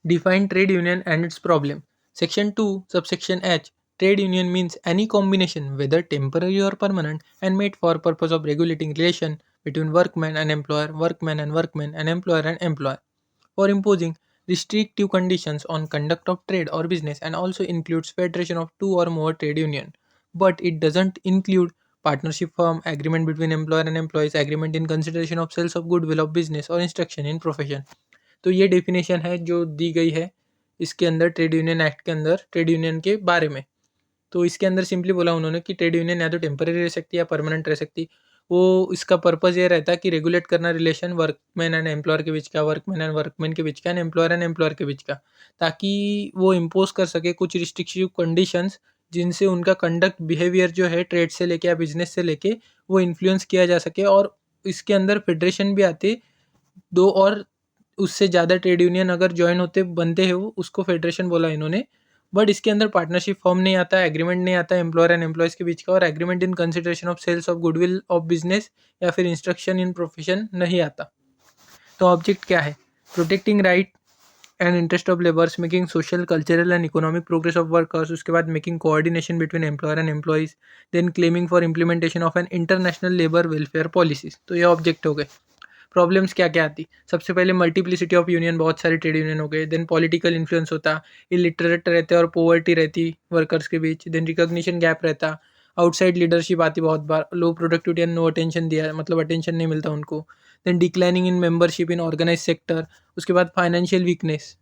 Define trade union and its problem. Section 2, subsection H. Trade union means any combination, whether temporary or permanent, and made for purpose of regulating relation between workman and employer, workman and employer and employer, for imposing restrictive conditions on conduct of trade or business, and also includes federation of two or more trade union. But it doesn't include partnership firm, agreement between employer and employees, agreement in consideration of sales of goodwill of business or instruction in profession. तो ये definition है जो दी गई है इसके अंदर trade union act के अंदर ट्रेड यूनियन के बारे में। तो इसके अंदर सिंपली बोला उन्होंने कि ट्रेड यूनियन या तो टेम्पररी रह सकती है या परमानेंट रह सकती। वो इसका पर्पज़ ये रहता है कि रेगुलेट करना रिलेशन वर्कमैन एंड एम्प्लॉयर के बीच का, वर्कमैन एंड वर्कमैन के बीच का, एंड एम्प्लॉयर के बीच का, ताकि वो इम्पोज कर सके कुछ रिस्ट्रिक्टिव कंडीशंस जिनसे उनका कंडक्ट बिहेवियर जो है ट्रेड से लेके या बिजनेस से लेके वो इन्फ्लुएंस किया जा सके। और इसके अंदर फेडरेशन भी आते, दो और उससे ज़्यादा ट्रेड यूनियन अगर जॉइन होते बनते हैं वो उसको फेडरेशन बोला इन्होंने। बट इसके अंदर पार्टनरशिप फॉर्म नहीं आता, एग्रीमेंट नहीं आता एम्प्लॉयर एंड एम्प्लॉयज़ के बीच का, और agreement in consideration of sales of goodwill of business या फिर इंस्ट्रक्शन इन प्रोफेशन नहीं आता। तो ऑब्जेक्ट क्या है? Protecting right and interest of labours, making social cultural and economic progress of workers, उसके बाद making coordination between employer and employees, then claiming for implementation of an international labour welfare policies. तो ये object हो गए। Problems क्या क्या आती? सबसे पहले मल्टीप्लिसिटी ऑफ यूनियन, बहुत सारे ट्रेड यूनियन हो गए। देन पॉलिटिकल इन्फ्लुएंस होता, इलिटरेट रहते और पोवर्टी रहती वर्कर्स के बीच। देन रिकॉग्निशन गैप रहता, आउटसाइड लीडरशिप आती बहुत बार, low productivity and no attention दिया, मतलब अटेंशन नहीं मिलता उनको। Then declining in membership in organise sector, उसके बाद फाइनेंशियल वीकनेस,